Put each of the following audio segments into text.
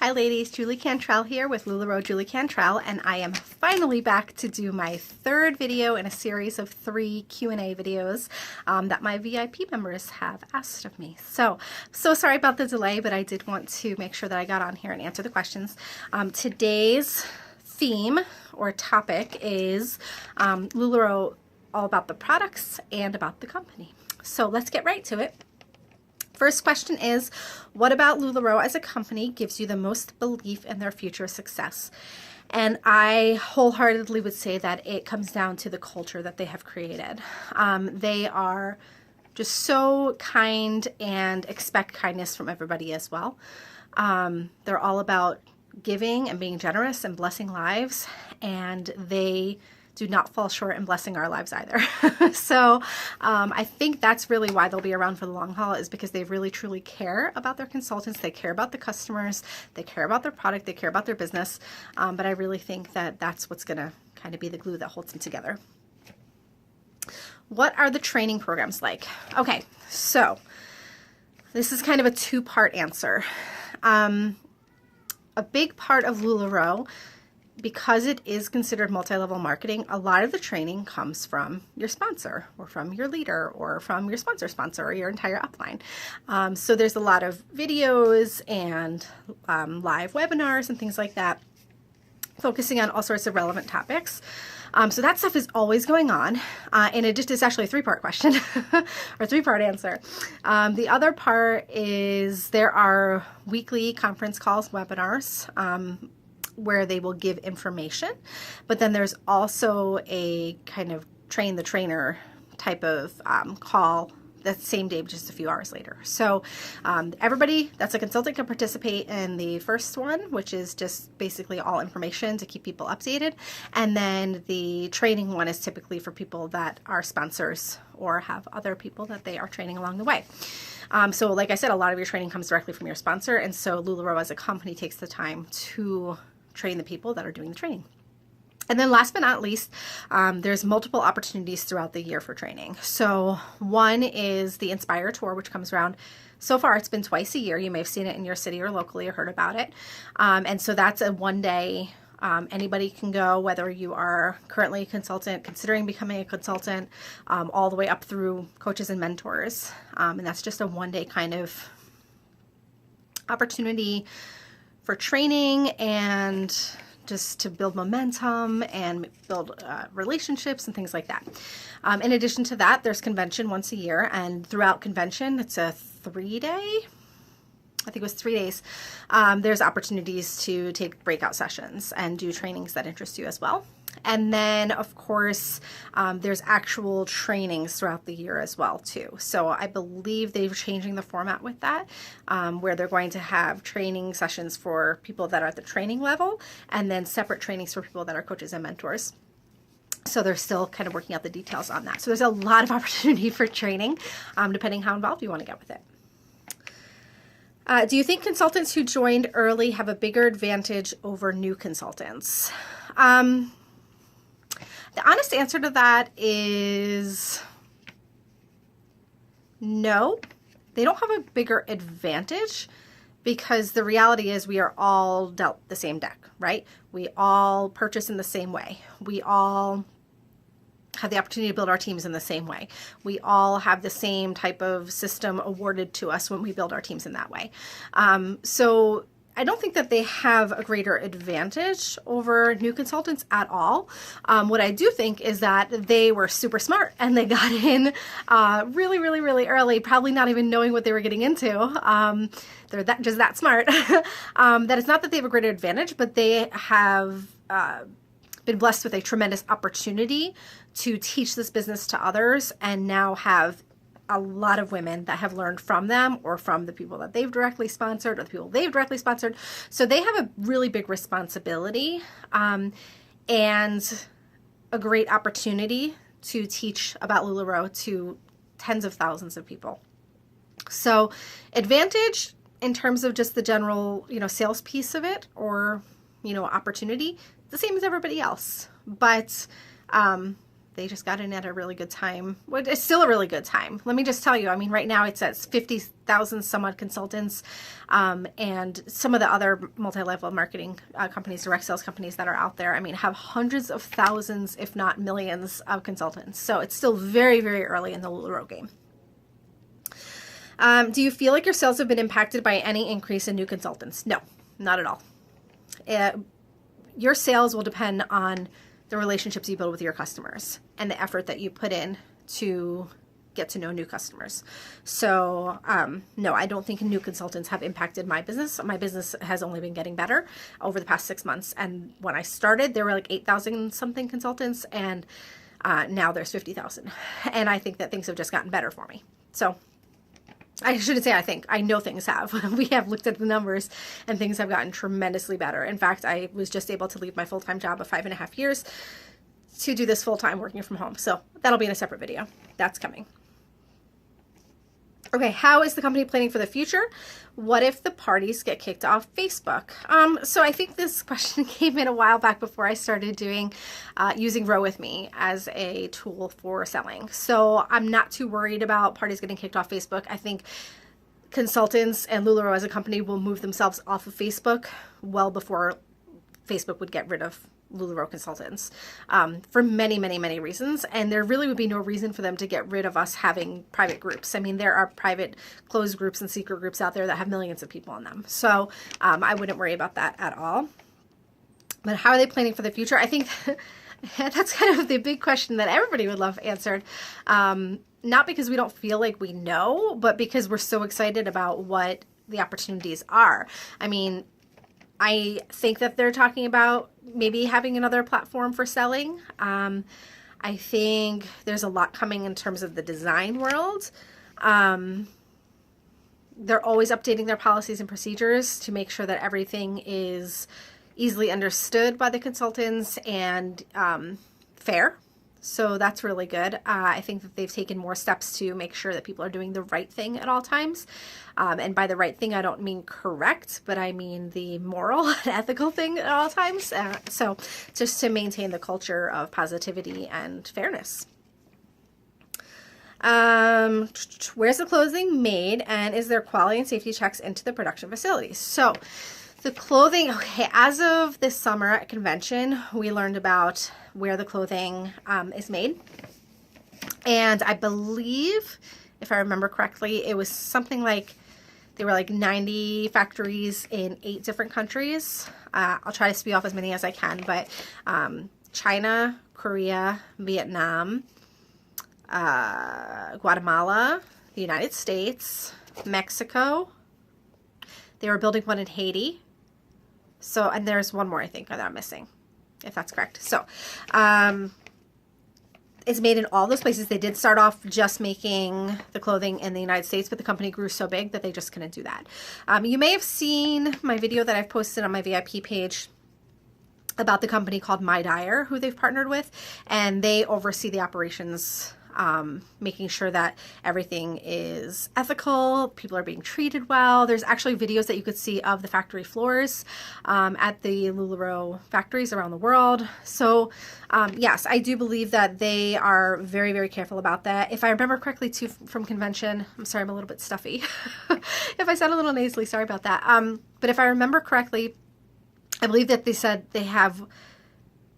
Hi ladies, Julie Cantrell here with LuLaRoe Julie Cantrell, and I am finally back to do my third video in a series of 3 Q&A videos that my VIP members have asked of me. So sorry about the delay, but I did want to make sure that I got on here and answer the questions. Today's theme or topic is LuLaRoe, all about the products and about the company. So let's get right to it. First question is, what about LuLaRoe as a company gives you the most belief in their future success? And I wholeheartedly would say that it comes down to the culture that they have created. They are just so kind and expect kindness from everybody as well. They're all about giving and being generous and blessing lives, and they do not fall short in blessing our lives either. So I think that's really why they'll be around for the long haul, is because they really truly care about their consultants. They care about the customers. They care about their product. They care about their business. But I really think that that's what's going to kind of be the glue that holds them together. What are the training programs like? Okay, so this is kind of a two-part answer. A big part of LuLaRoe, because it is considered multi-level marketing, a lot of the training comes from your sponsor or from your leader or from your sponsor or your entire upline. So there's a lot of videos and live webinars and things like that, focusing on all sorts of relevant topics. So that stuff is always going on. And it's actually a 3-part question or 3-part answer. The other part is there are weekly conference calls, webinars, where they will give information, but then there's also a kind of train the trainer type of call that same day, just a few hours later. So everybody that's a consultant can participate in the first one, which is just basically all information to keep people updated. And then the training one is typically for people that are sponsors or have other people that they are training along the way. So like I said, a lot of your training comes directly from your sponsor. And so LuLaRoe as a company takes the time to train the people that are doing the training. And then last but not least, there's multiple opportunities throughout the year for training. So one is the Inspire Tour, which comes around. So far, it's been twice a year. You may have seen it in your city or locally or heard about it. And so that's a one-day, anybody can go, whether you are currently a consultant, considering becoming a consultant, all the way up through coaches and mentors. And that's just a one-day kind of opportunity for training and just to build momentum and build relationships and things like that. In addition to that, there's convention once a year, and throughout convention, it's a 3-day, I think it was 3 days. There's opportunities to take breakout sessions and do trainings that interest you as well. And then, of course, there's actual trainings throughout the year as well, too. So I believe they're changing the format with that, where they're going to have training sessions for people that are at the training level, and then separate trainings for people that are coaches and mentors. So they're still kind of working out the details on that. So there's a lot of opportunity for training, depending how involved you want to get with it. Do you think consultants who joined early have a bigger advantage over new consultants? The honest answer to that is no. They don't have a bigger advantage, because the reality is we are all dealt the same deck, right? We all purchase in the same way. We all have the opportunity to build our teams in the same way. We all have the same type of system awarded to us when we build our teams in that way. So I don't think that they have a greater advantage over new consultants at all. What I do think is that they were super smart and they got in really, really, really early, probably not even knowing what they were getting into. They're just that smart. That it's not that they have a greater advantage, but they have been blessed with a tremendous opportunity to teach this business to others, and now have a lot of women that have learned from them or from the people that they've directly sponsored or the people they've directly sponsored. So they have a really big responsibility and a great opportunity to teach about LuLaRoe to tens of thousands of people. So advantage in terms of just the general, sales piece of it, or, opportunity, the same as everybody else. But They just got in at a really good time. Well, it's still a really good time. Let me just tell you, I mean, right now it's at 50,000 some odd consultants, and some of the other multi-level marketing companies, direct sales companies that are out there, I mean, have hundreds of thousands, if not millions of consultants. So it's still very, very early in the LuLaRoe game. Do you feel like your sales have been impacted by any increase in new consultants? No, not at all. Your sales will depend on the relationships you build with your customers and the effort that you put in to get to know new customers. So no, I don't think new consultants have impacted my business. My business has only been getting better over the past 6 months. And when I started, there were like 8,000 something consultants, and now there's 50,000. And I think that things have just gotten better for me. So I shouldn't say I think. I know things have. We have looked at the numbers, and things have gotten tremendously better. In fact, I was just able to leave my full-time job of 5.5 years to do this full-time working from home. So that'll be in a separate video. That's coming. Okay, how is the company planning for the future? What if the parties get kicked off Facebook? So I think this question came in a while back before I started doing using Row with me as a tool for selling. So I'm not too worried about parties getting kicked off Facebook. I think consultants and LuLaRoe as a company will move themselves off of Facebook well before Facebook would get rid of LuLaRoe consultants, for many, many, many reasons. And there really would be no reason for them to get rid of us having private groups. I mean, there are private closed groups and secret groups out there that have millions of people in them. So I wouldn't worry about that at all. But how are they planning for the future? I think that's kind of the big question that everybody would love answered. Not because we don't feel like we know, but because we're so excited about what the opportunities are. I mean, I think that they're talking about maybe having another platform for selling. I think there's a lot coming in terms of the design world. They're always updating their policies and procedures to make sure that everything is easily understood by the consultants and fair. So that's really good. I think that they've taken more steps to make sure that people are doing the right thing at all times. And by the right thing, I don't mean correct, but I mean the moral and ethical thing at all times. So just to maintain the culture of positivity and fairness. Where's the clothing made, and is there quality and safety checks into the production facilities? So the clothing, okay, as of this summer at convention, we learned about where the clothing is made. And I believe, if I remember correctly, it was something like, there were like 90 factories in 8 different countries. I'll try to speed off as many as I can, but China, Korea, Vietnam, Guatemala, the United States, Mexico. They were building one in Haiti. So, and there's one more, I think, that I'm missing, if that's correct. So, it's made in all those places. They did start off just making the clothing in the United States, but the company grew so big that they just couldn't do that. You may have seen my video that I've posted on my VIP page about the company called My Dyer, who they've partnered with, and they oversee the operations, making sure that everything is ethical, people are being treated well. There's actually videos that you could see of the factory floors at the LuLaRoe factories around the world. So yes, I do believe that they are very, very careful about that. If I remember correctly too from convention, I'm sorry, I'm a little bit stuffy. If I sound a little nasally, sorry about that. But if I remember correctly, I believe that they said they have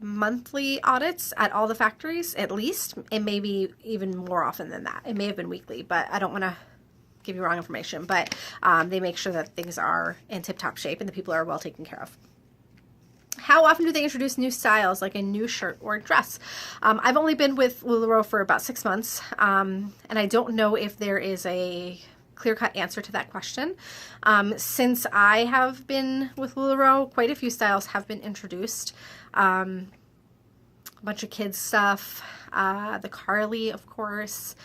monthly audits at all the factories, at least. It may be even more often than that. It may have been weekly, but I don't want to give you wrong information. But they make sure that things are in tip-top shape and the people are well taken care of. How often do they introduce new styles, like a new shirt or dress? I've only been with LuLaRoe for about 6 months, and I don't know if there is a clear-cut answer to that question. Since I have been with LuLaRoe, quite a few styles have been introduced. A bunch of kids stuff, the Carly, of course.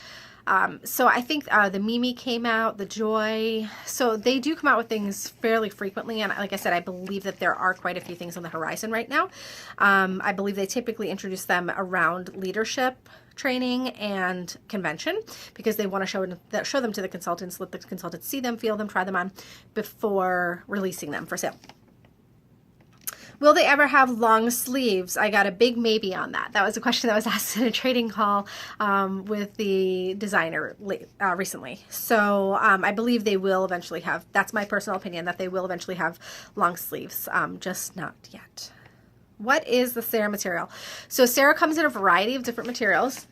So I think the Mimi came out, the Joy. So they do come out with things fairly frequently. And like I said, I believe that there are quite a few things on the horizon right now. I believe they typically introduce them around leadership training and convention because they want to show them to the consultants, let the consultants see them, feel them, try them on before releasing them for sale. Will they ever have long sleeves? I got a big maybe on that. That was a question that was asked in a trading call with the designer recently. So I believe they will eventually have, that's my personal opinion, that they will eventually have long sleeves, just not yet. What is the Sarah material? So Sarah comes in a variety of different materials.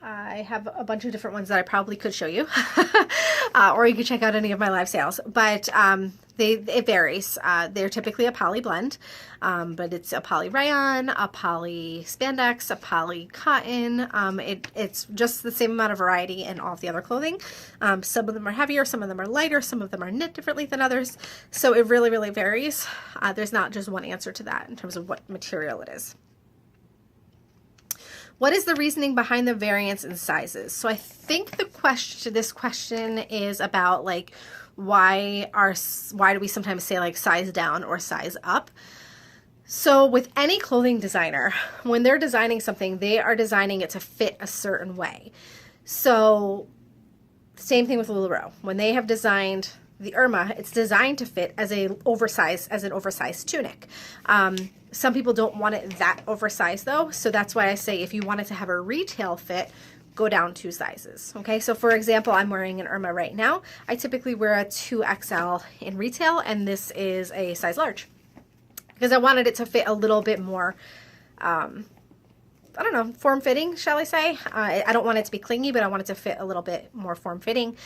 I have a bunch of different ones that I probably could show you, or you could check out any of my live sales, but it varies. They're typically a poly blend, but it's a poly rayon, a poly spandex, a poly cotton. It's just the same amount of variety in all of the other clothing. Some of them are heavier, some of them are lighter, some of them are knit differently than others. So it really, really varies. There's not just one answer to that in terms of what material it is. What is the reasoning behind the variance in sizes? So I think this question is about like why do we sometimes say like size down or size up? So with any clothing designer, when they're designing something, they are designing it to fit a certain way. So same thing with LuLaRoe. When they have designed the Irma, it's designed to fit as an oversized tunic. Some people don't want it that oversized though, so that's why I say if you want it to have a retail fit, go down 2 sizes. Okay, so for example, I'm wearing an Irma right now. I typically wear a 2XL in retail, and this is a size large because I wanted it to fit a little bit more, I don't know, form-fitting, shall I say. I don't want it to be clingy, but I want it to fit a little bit more form-fitting,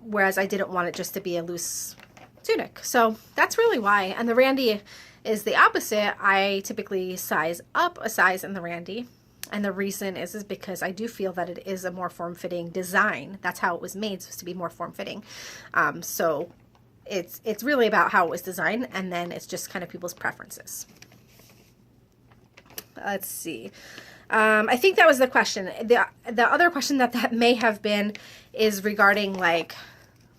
whereas I didn't want it just to be a loose tunic. So that's really why. And the Randy is the opposite. I typically size up a size in the Randy. And the reason is because I do feel that it is a more form-fitting design. That's how it was made, supposed to be more form-fitting. So it's really about how it was designed, and then it's just kind of people's preferences. Let's see. I think that was the question. The other question that may have been is regarding like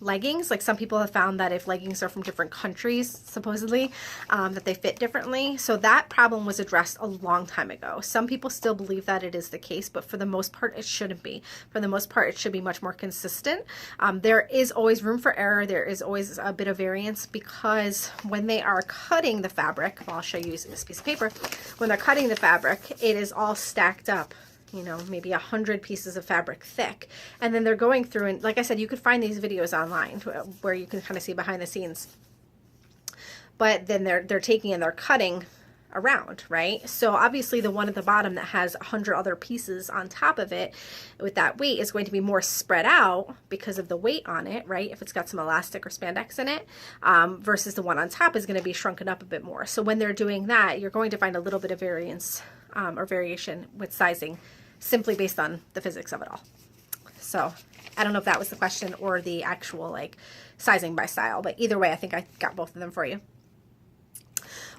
leggings. Like some people have found that if leggings are from different countries, supposedly, that they fit differently. So that problem was addressed a long time ago. Some people still believe that it is the case, but for the most part, it shouldn't be. For the most part, it should be much more consistent. There is always room for error. There is always a bit of variance because when they are cutting the fabric, well, I'll show you using this piece of paper. When they're cutting the fabric, it is all stacked up, you know, maybe 100 pieces of fabric thick. And then they're going through, and like I said, you could find these videos online where you can kind of see behind the scenes. But then they're taking and they're cutting around, right? So obviously the one at the bottom that has 100 other pieces on top of it with that weight is going to be more spread out because of the weight on it, right? If it's got some elastic or spandex in it, versus the one on top is going to be shrunken up a bit more. So when they're doing that, you're going to find a little bit of variance or variation with sizing simply based on the physics of it all. So I don't know if that was the question or the actual like sizing by style, but either way, I think I got both of them for you.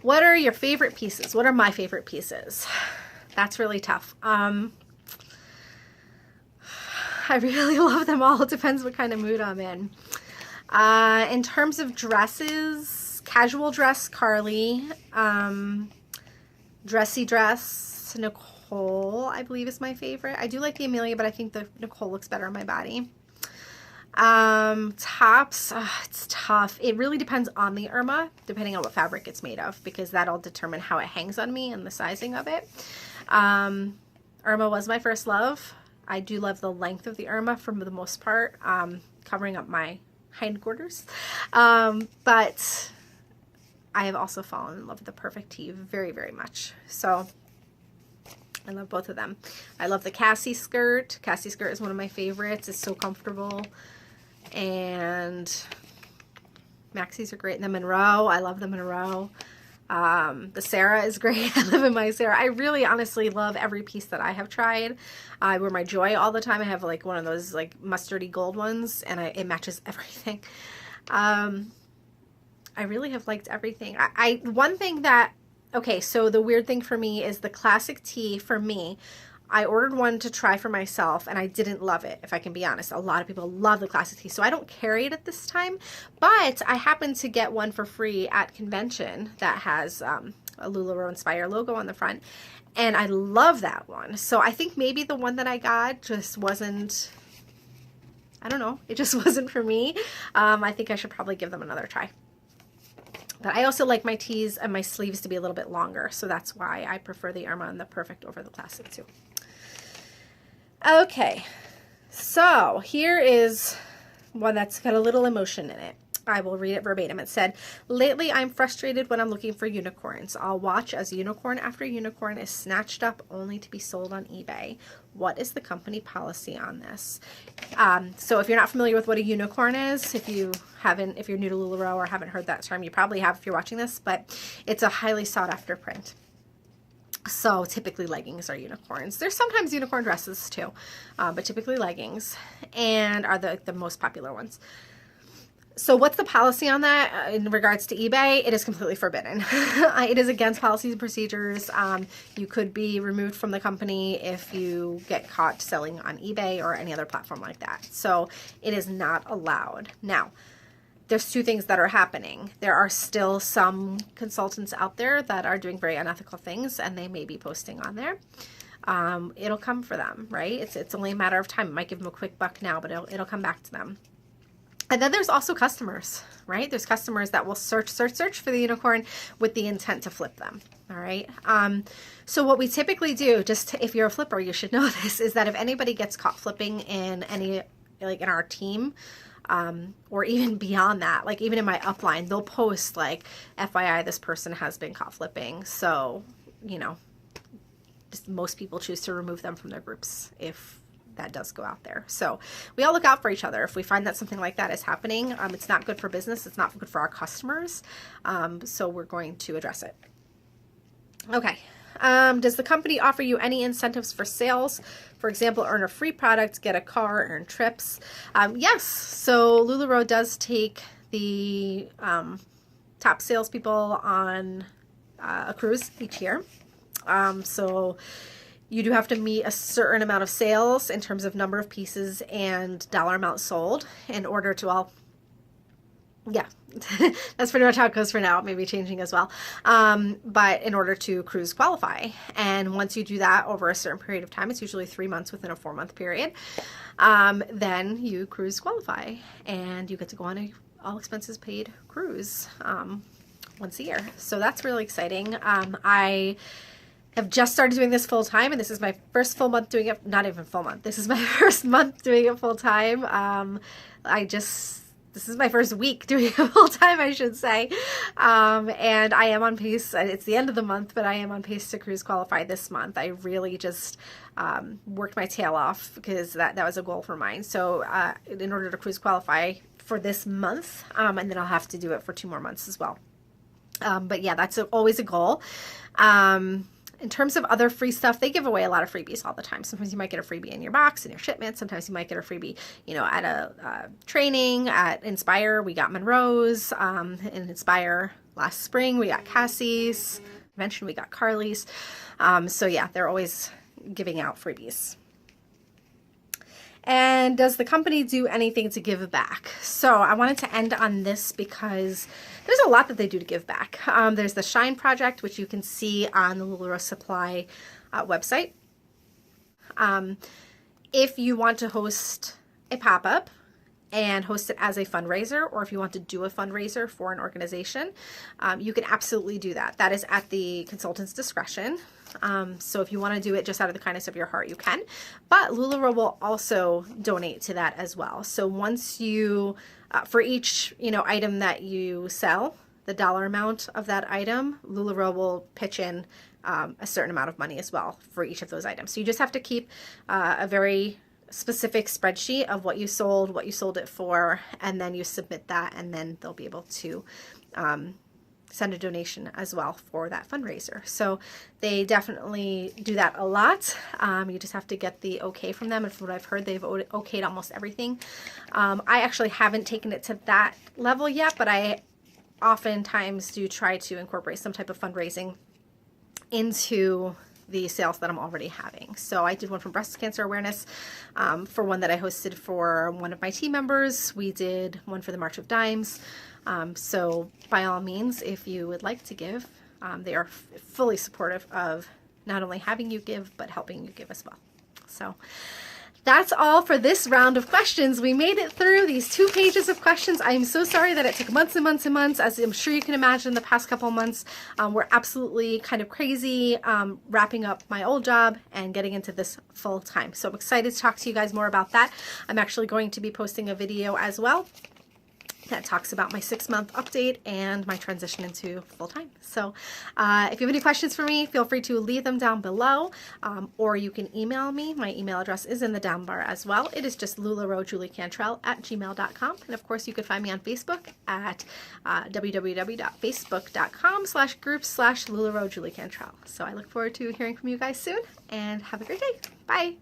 What are your favorite pieces? What are my favorite pieces? That's really tough. I really love them all. It depends what kind of mood I'm in. In terms of dresses, casual dress, Carly. Dressy dress, Nicole, I believe is my favorite. I do like the Amelia, but I think the Nicole looks better on my body. Tops, it's tough. It really depends on the Irma, depending on what fabric it's made of, because that'll determine how it hangs on me and the sizing of it. Irma was my first love. I do love the length of the Irma for the most part, covering up my hindquarters. But I have also fallen in love with the Perfect Tee very, very much. So I love both of them. I love the Cassie skirt. Cassie skirt is one of my favorites. It's so comfortable. And Maxis are great. And the Monroe, I love the Monroe. The Sarah is great. I live in my Sarah. I really honestly love every piece that I have tried. I wear my Joy all the time. I have like one of those like mustardy gold ones, and it matches everything. I really have liked everything. One thing that, okay, so the weird thing for me is the classic tee for me. I ordered one to try for myself and I didn't love it, if I can be honest. A lot of people love the classic tee, so I don't carry it at this time, but I happened to get one for free at convention that has a LuLaRoe Inspire logo on the front, and I love that one. So I think maybe the one that I got just wasn't, I don't know, it just wasn't for me. I think I should probably give them another try. But I also like my tees and my sleeves to be a little bit longer, so that's why I prefer the Irma and the Perfect over the Classic too. Okay, so here is one that's got a little emotion in it. I will read it verbatim. It said, "Lately, I'm frustrated when I'm looking for unicorns. I'll watch as unicorn after unicorn is snatched up only to be sold on eBay. What is the company policy on this?" So if you're not familiar with what a unicorn is, if you're new to LuLaRoe or haven't heard that term, you probably have if you're watching this, but it's a highly sought after print. So typically leggings are unicorns. There's sometimes unicorn dresses too, but typically leggings and are the most popular ones. So what's the policy on that in regards to eBay? It is completely forbidden. It is against policies and procedures. You could be removed from the company if you get caught selling on eBay or any other platform like that. So it is not allowed. Now, there's two things that are happening. There are still some consultants out there that are doing very unethical things, and they may be posting on there. It'll come for them, right? It's only a matter of time. It might give them a quick buck now, but it'll come back to them. And then there's also customers, right? There's customers that will search for the unicorn with the intent to flip them, all right? So what we typically do, if you're a flipper, you should know this, is that if anybody gets caught flipping in in our team, or even beyond that, like even in my upline, they'll post like, FYI, this person has been caught flipping. So, just most people choose to remove them from their groups if that does go out there. So we all look out for each other. If we find that something like that is happening, it's not good for business. It's not good for our customers. So we're going to address it. Okay. Does the company offer you any incentives for sales? For example, earn a free product, get a car, earn trips. Yes. So LuLaRoe does take the top salespeople on a cruise each year. So you do have to meet a certain amount of sales in terms of number of pieces and dollar amount sold in order to that's pretty much how it goes for now. Maybe changing as well. But in order to cruise qualify. And once you do that over a certain period of time, it's usually 3 months within a 4-month period, then you cruise qualify and you get to go on a all expenses paid cruise once a year. So that's really exciting. I have just started doing this full time, and this is my first full month doing it. Not even full month. This is my first month doing it full time. This is my first week doing it full time, I should say. And I am on pace. It's the end of the month, but I am on pace to cruise qualify this month. I really just worked my tail off because that was a goal for mine. So in order to cruise qualify for this month, and then I'll have to do it for 2 more months as well. But yeah, that's always a goal. In terms of other free stuff, they give away a lot of freebies all the time. Sometimes you might get a freebie in your box, in your shipment. Sometimes you might get a freebie, at a training at Inspire. We got Monroe's. In Inspire last spring, we got Cassie's. Convention, we got Carly's. So yeah, they're always giving out freebies. And does the company do anything to give back? So I wanted to end on this because there's a lot that they do to give back. There's the Shine Project, which you can see on the LuLaRoe Supply website. If you want to host a pop-up and host it as a fundraiser, or if you want to do a fundraiser for an organization, you can absolutely do that. That is at the consultant's discretion. So if you want to do it just out of the kindness of your heart, you can. But LuLaRoe will also donate to that as well. So once you, for each item that you sell, the dollar amount of that item, LuLaRoe will pitch in a certain amount of money as well for each of those items. So you just have to keep a very specific spreadsheet of what you sold it for, and then you submit that, and then they'll be able to send a donation as well for that fundraiser. So they definitely do that a lot. You just have to get the okay from them, and from what I've heard, they've okayed almost everything. I actually haven't taken it to that level yet, but I oftentimes do try to incorporate some type of fundraising into the sales that I'm already having. So I did one for breast cancer awareness for one that I hosted for one of my team members. We did one for the March of Dimes. So by all means, if you would like to give, they are fully supportive of not only having you give, but helping you give as well. So That's all for this round of questions. We made it through these 2 pages of questions. I'm so sorry that it took months and months and months. As I'm sure you can imagine, the past couple months were absolutely kind of crazy, wrapping up my old job and getting into this full time. So I'm excited to talk to you guys more about that. I'm actually going to be posting a video as well that talks about my 6-month update and my transition into full-time. So if you have any questions for me, feel free to leave them down below, or you can email me. My email address is in the down bar as well. It is just LuLaRoe@gmail.com. And of course, you can find me on Facebook at www.facebook.com/groups/LuLaRoe Julie Cantrell. So I look forward to hearing from you guys soon, and have a great day. Bye.